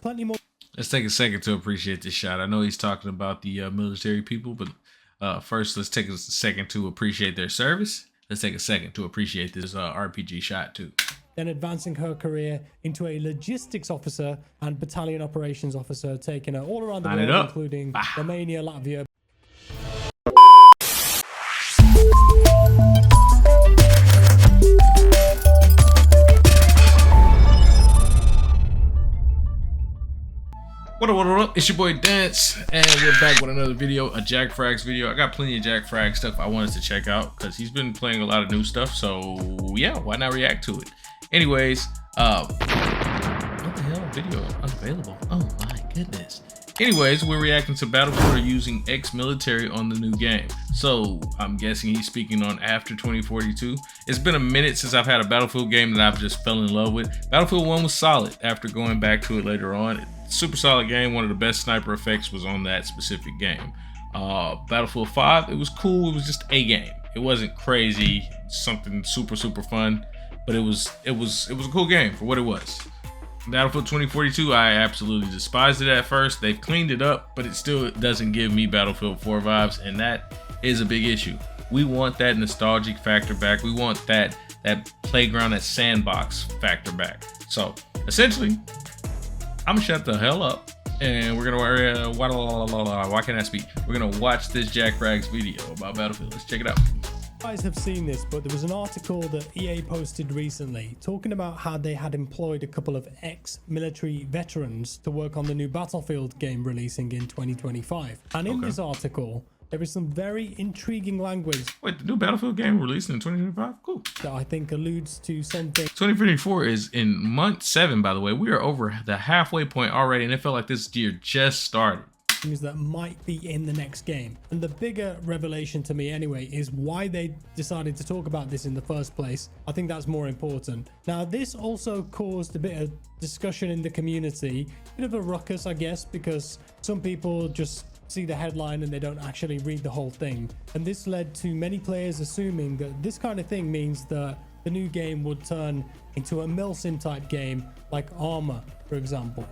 plenty more. Let's take a second to appreciate this shot. I know he's talking about the military people, but first let's take a second to appreciate their service. Let's take a second to appreciate this RPG shot too. Then advancing her career into a logistics officer and battalion operations officer, taking her all around the world, including Romania, Latvia. What up, it's your boy Dance, and we're back with another video, a Jack Frags video. I got plenty of Jack Frags stuff I wanted to check out because he's been playing a lot of new stuff, so yeah, why not react to it? Anyways, what the hell, video unavailable? Oh my goodness. Anyways, we're reacting to Battlefield using ex-military on the new game. So I'm guessing he's speaking on after 2042. It's been a minute since I've had a Battlefield game that I've just fell in love with. Battlefield 1 was solid after going back to it later on. Super solid game. One of the best sniper effects was on that specific game. Battlefield 5, it was cool. It was just a game. It wasn't crazy, something super fun, but it was a cool game for what it was. Battlefield 2042, I absolutely despised it at first. They've cleaned it up, but it still doesn't give me Battlefield 4 vibes, and that is a big issue. We want that nostalgic factor back. We want that playground, that sandbox factor back. So essentially, I'm gonna shut the hell up, and we're gonna why can't I speak? We're gonna watch this Jack Frags video about Battlefield. Let's check it out. You guys have seen this, but there was an article that EA posted recently talking about how they had employed a couple of ex-military veterans to work on the new Battlefield game releasing in 2025. And in this article, there is some very intriguing language. Wait, the new Battlefield game released in 2025? Cool. That I think alludes to something. 2024 is in month 7, by the way. We are over the halfway point already, and it felt like this year just started. That might be in the next game. And the bigger revelation to me anyway is why they decided to talk about this in the first place. I think that's more important. Now, this also caused a bit of discussion in the community, a bit of a ruckus, I guess, because some people just see the headline and they don't actually read the whole thing. And this led to many players assuming that this kind of thing means that the new game would turn into a milsim type game like Arma, for example.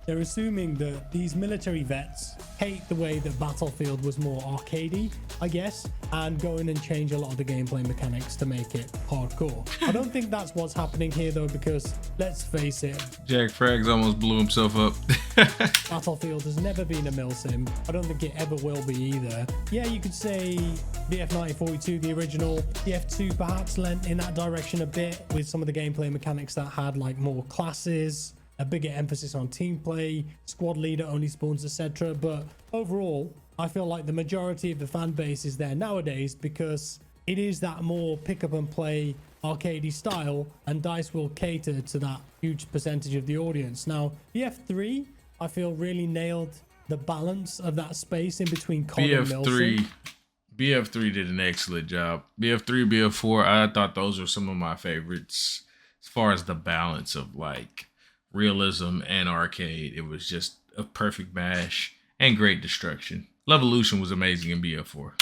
They're assuming that these military vets hate the way that Battlefield was more arcadey, I guess, and go in and change a lot of the gameplay mechanics to make it hardcore. I don't think that's what's happening here though, because let's face it, Jack Frags almost blew himself up. Battlefield has never been a milsim. I don't think it ever will be either. Yeah, you could say BF1942, the original, BF2 perhaps lent in that direction a bit with some of the gameplay mechanics that had like more classes, a bigger emphasis on team play, squad leader only spawns, etc. But overall, I feel like the majority of the fan base is there nowadays because it is that more pick up and play arcadey style, and DICE will cater to that huge percentage of the audience. Now, BF3, I feel really nailed the balance of that space in between COD and milsim. BF3 did an excellent job. BF3, BF4, I thought those were some of my favorites as far as the balance of like realism and arcade. It was just a perfect mash and great destruction. Levolution was amazing in BF4.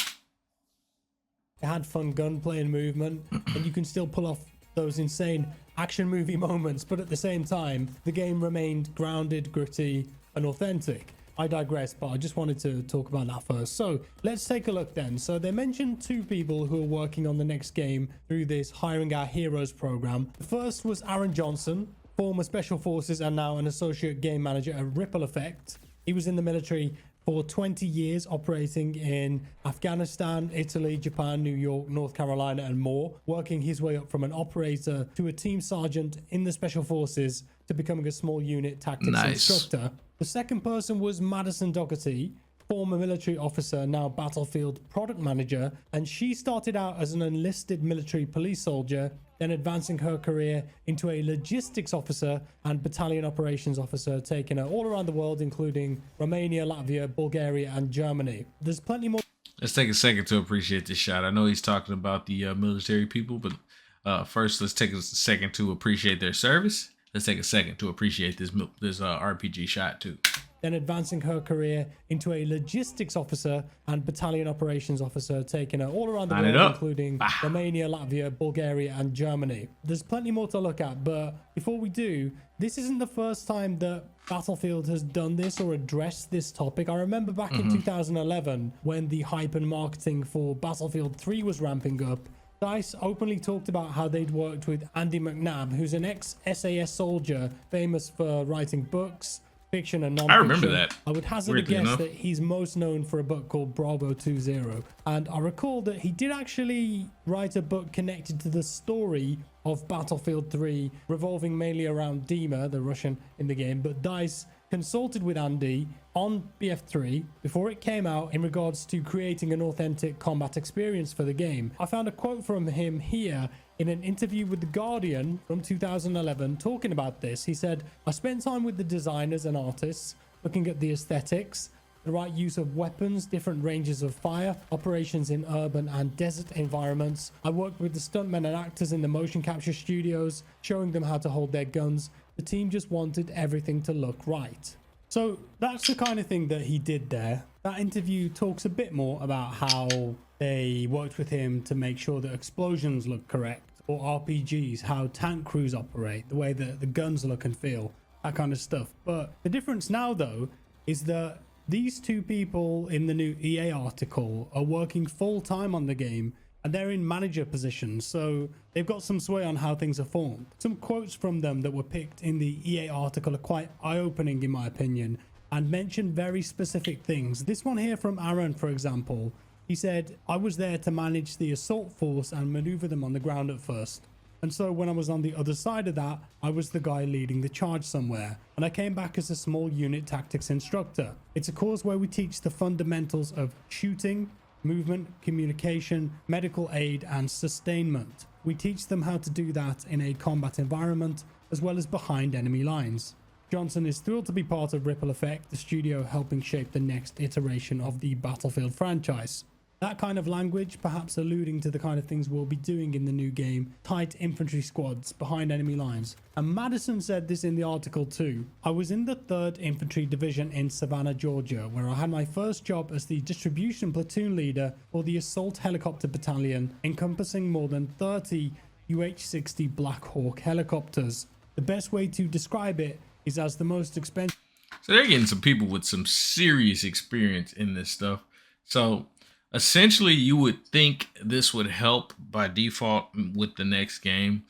It had fun gunplay and movement, and you can still pull off those insane action movie moments, but at the same time, the game remained grounded, gritty, and authentic. I digress, but I just wanted to talk about that first. So let's take a look then. So they mentioned 2 people who are working on the next game through this Hiring Our Heroes program. The first was Aaron Johnson, former Special Forces and now an associate game manager at Ripple Effect. He was in the military for 20 years, operating in Afghanistan, Italy, Japan, New York, North Carolina, and more, working his way up from an operator to a team sergeant in the Special Forces to becoming a small unit tactics instructor. The second person was Madison Doherty, former military officer, now Battlefield product manager, and she started out as an enlisted military police soldier, then advancing her career into a logistics officer and battalion operations officer, taking her all around the world, including Romania, Latvia, Bulgaria, and Germany. There's plenty more. Let's take a second to appreciate this shot. I know he's talking about the military people, but first let's take a second to appreciate their service. Let's take a second to appreciate this RPG shot too. then advancing her career into a logistics officer and battalion operations officer, taking her all around the Line it world, up. including Romania, Latvia, Bulgaria, and Germany. There's plenty more to look at, but before we do, this isn't the first time that Battlefield has done this or addressed this topic. I remember back in 2011 when the hype and marketing for Battlefield 3 was ramping up. DICE openly talked about how they'd worked with Andy McNabb, who's an ex-SAS soldier famous for writing books, fiction and non-fiction. I remember that. I would hazard a guess that he's most known for a book called Bravo 20. And I recall that he did actually write a book connected to the story of Battlefield 3, revolving mainly around Dima, the Russian in the game. But DICE consulted with Andy on BF3 before it came out in regards to creating an authentic combat experience for the game. I found a quote from him here in an interview with The Guardian from 2011 talking about this. He said, "I spent time with the designers and artists looking at the aesthetics, the right use of weapons, different ranges of fire, operations in urban and desert environments. I worked with the stuntmen and actors in the motion capture studios, showing them how to hold their guns. The team just wanted everything to look right." So that's the kind of thing that he did there. That interview talks a bit more about how they worked with him to make sure that explosions look correct, or RPGs, how tank crews operate, the way that the guns look and feel, that kind of stuff. But the difference now, though, is that these two people in the new EA article are working full-time on the game, and they're in manager positions, so they've got some sway on how things are formed. Some quotes from them that were picked in the EA article are quite eye-opening in my opinion, and mention very specific things. This one here from Aaron, for example, he said, "I was there to manage the assault force and maneuver them on the ground at first. And so when I was on the other side of that, I was the guy leading the charge somewhere. And I came back as a small unit tactics instructor. It's a course where we teach the fundamentals of shooting, movement, communication, medical aid, and sustainment. We teach them how to do that in a combat environment, as well as behind enemy lines." Johnson is thrilled to be part of Ripple Effect, the studio helping shape the next iteration of the Battlefield franchise. That kind of language, perhaps alluding to the kind of things we'll be doing in the new game, tight infantry squads behind enemy lines. And Madison said this in the article too. "I was in the 3rd Infantry Division in Savannah, Georgia, where I had my first job as the distribution platoon leader for the Assault Helicopter Battalion, encompassing more than 30 UH-60 Black Hawk helicopters. The best way to describe it is as the most expensive..." So they're getting some people with some serious experience in this stuff. So essentially, you would think this would help by default with the next game,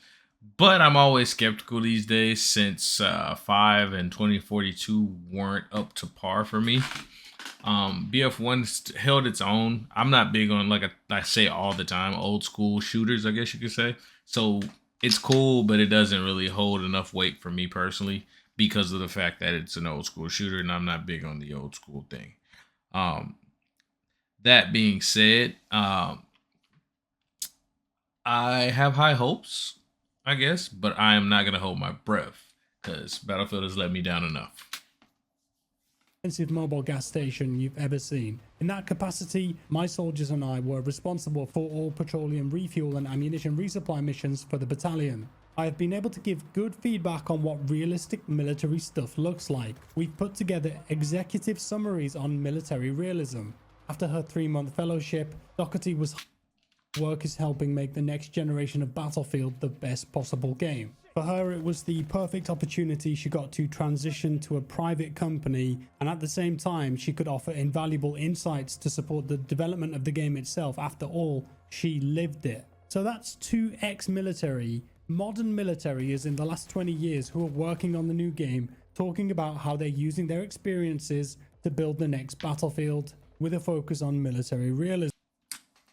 but I'm always skeptical these days since 5 and 2042 weren't up to par for me. BF1 held its own. I'm not big on, like I say all the time, old school shooters, I guess you could say. So it's cool, but it doesn't really hold enough weight for me personally because of the fact that it's an old school shooter and I'm not big on the old school thing. That being said, I have high hopes, I guess, but I am not going to hold my breath because Battlefield has let me down enough. Expensive mobile gas station you've ever seen. In that capacity, my soldiers and I were responsible for all petroleum refuel and ammunition resupply missions for the battalion. I have been able to give good feedback on what realistic military stuff looks like. We've put together executive summaries on military realism. After her 3-month fellowship, Doherty was work is helping make the next generation of Battlefield the best possible game. For her, it was the perfect opportunity. She got to transition to a private company, and at the same time, she could offer invaluable insights to support the development of the game itself. After all, she lived it. So that's 2 ex-military, modern military as in the last 20 years, who are working on the new game, talking about how they're using their experiences to build the next Battlefield with a focus on military realism.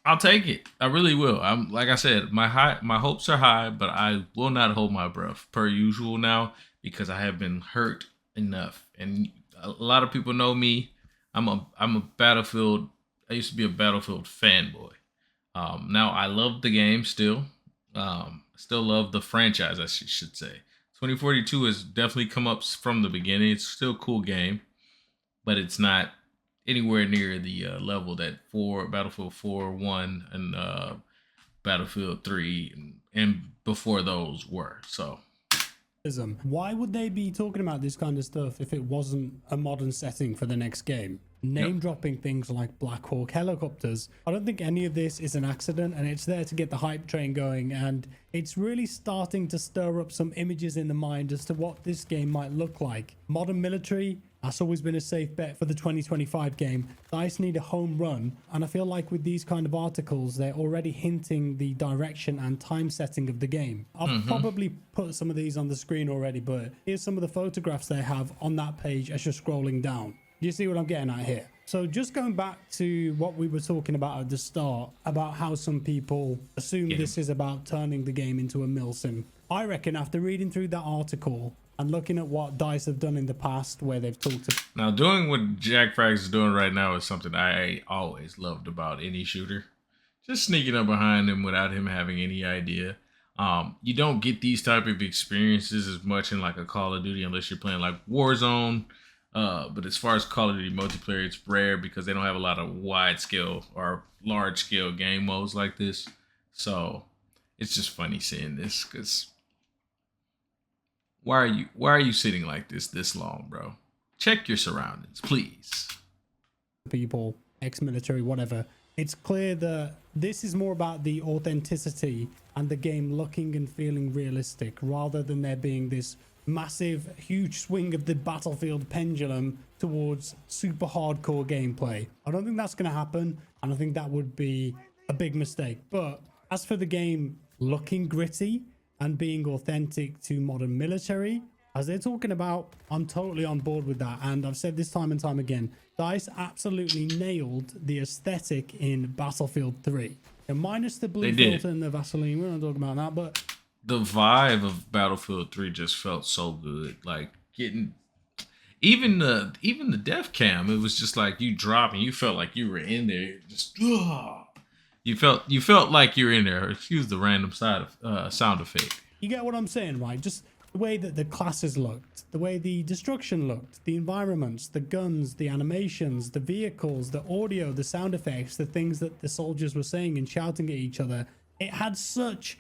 I'll take it. I really will. I'm like I said, my hopes are high, but I will not hold my breath per usual now because I have been hurt enough. And a lot of people know me. I'm a Battlefield. I used to be a Battlefield fanboy. Now I love the game still. Still love the franchise, I should say. 2042 has definitely come up from the beginning. It's still a cool game, but it's not anywhere near the level that Battlefield 4, 1, and Battlefield 3 and before those were. So Why would they be talking about this kind of stuff if it wasn't a modern setting for the next game? Name dropping things like Black Hawk helicopters. I don't think any of this is an accident, and it's there to get the hype train going, and it's really starting to stir up some images in the mind as to what this game might look like. Modern military, that's always been a safe bet for the 2025 game. DICE need a home run, and I feel like with these kind of articles, they're already hinting the direction and time setting of the game. I've probably put some of these on the screen already, but here's some of the photographs they have on that page as you're scrolling down. Do you see what I'm getting at here? So just going back to what we were talking about at the start, about how some people assume this is about turning the game into a milsim. I reckon after reading through that article and looking at what DICE have done in the past where they've talked about... Now, doing what Jack Frags is doing right now is something I always loved about any shooter. Just sneaking up behind him without him having any idea. You don't get these type of experiences as much in like a Call of Duty unless you're playing like Warzone. But as far as Call of Duty multiplayer, it's rare because they don't have a lot of wide scale or large scale game modes like this. So it's just funny seeing this, because why are you sitting like this long, bro? Check your surroundings, please. People, ex-military, whatever. It's clear that this is more about the authenticity and the game looking and feeling realistic, rather than there being this massive, huge swing of the Battlefield pendulum towards super hardcore gameplay. I don't think that's going to happen, and I think that would be a big mistake. But as for the game looking gritty and being authentic to modern military, as they're talking about, I'm totally on board with that. And I've said this time and time again, DICE absolutely nailed the aesthetic in Battlefield 3. And minus the blue filter and the Vaseline, we're not talking about that, but the vibe of Battlefield 3 just felt so good. Like getting even the death cam, it was just like you dropping, you felt like you were in there. Just you felt like you were in there. Excuse the random sound effect. You get what I'm saying, right? Just the way that the classes looked, the way the destruction looked, the environments, the guns, the animations, the vehicles, the audio, the sound effects, the things that the soldiers were saying and shouting at each other. It had such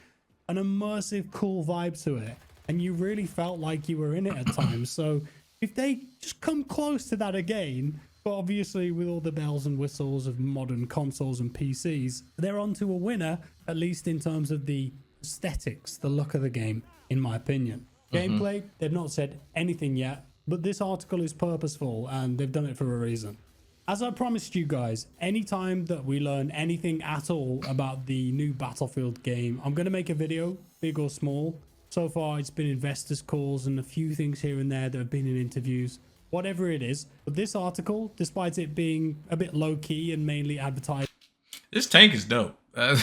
an immersive, cool vibe to it, and you really felt like you were in it at times. So if they just come close to that again, but obviously with all the bells and whistles of modern consoles and PCs, they're onto a winner, at least in terms of the aesthetics, the look of the game, in my opinion. Gameplay, they've not said anything yet, but this article is purposeful and they've done it for a reason. As I promised you guys, anytime that we learn anything at all about the new Battlefield game, I'm going to make a video, big or small. So far, it's been investors' calls and a few things here and there that have been in interviews, whatever it is. But this article, despite it being a bit low-key and mainly advertised... This tank is dope. I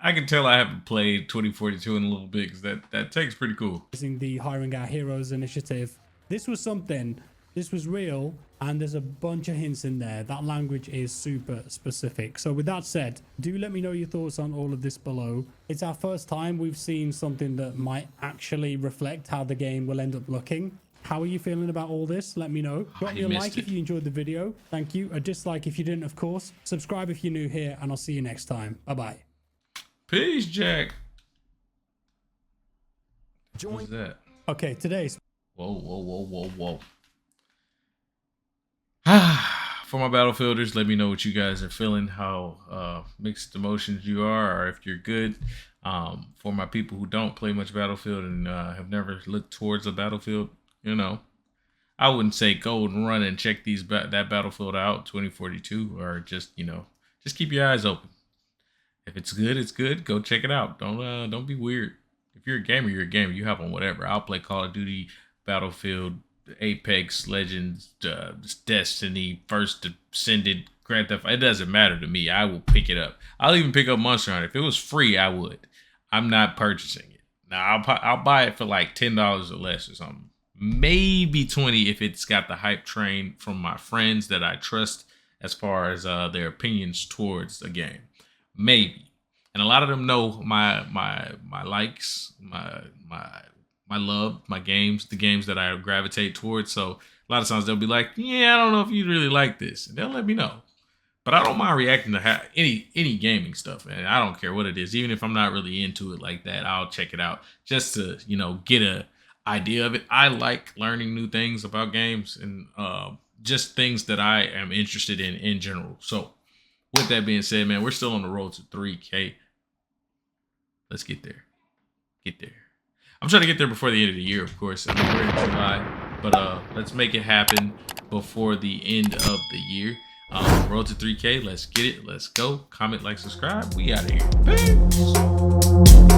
can tell I haven't played 2042 in a little bit, because that tank's pretty cool. The Hiring Our Heroes initiative. This was something... This was real, and there's a bunch of hints in there. That language is super specific. So with that said, do let me know your thoughts on all of this below. It's our first time we've seen something that might actually reflect how the game will end up looking. How are you feeling about all this? Let me know. Drop me a like if you enjoyed the video. Thank you. A dislike if you didn't, of course. Subscribe if you're new here, and I'll see you next time. Bye-bye. Peace, Jack. What's that? Okay, today's... Whoa. For my Battlefielders, let me know what you guys are feeling, how mixed emotions you are, or if you're good. For my people who don't play much Battlefield and have never looked towards a Battlefield, you know, I wouldn't say go and run and check that Battlefield out, 2042, or just, you know, just keep your eyes open. If it's good, it's good. Go check it out. Don't be weird. If you're a gamer, you're a gamer. You hop on whatever. I'll play Call of Duty, Battlefield, Apex Legends, Destiny, First Ascended, Grand Theft. It doesn't matter to me. I will pick it up. I'll even pick up Monster Hunter. If it was free, I would. I'm not purchasing it. Now I'll buy it for like $10 or less or something. Maybe 20 if it's got the hype train from my friends that I trust as far as their opinions towards the game. Maybe. And a lot of them know my likes, my love, my games, the games that I gravitate towards. So a lot of times they'll be like, yeah, I don't know if you really like this. And they'll let me know. But I don't mind reacting to any gaming stuff, man. I don't care what it is. Even if I'm not really into it like that, I'll check it out just to, you know, get a idea of it. I like learning new things about games and just things that I am interested in general. So with that being said, man, we're still on the road to 3K. Let's get there. Get there. I'm trying to get there before the end of the year, of course. I mean, we're in July, but let's make it happen before the end of the year. Road to 3K. Let's get it. Let's go. Comment, like, subscribe. We out of here. Peace.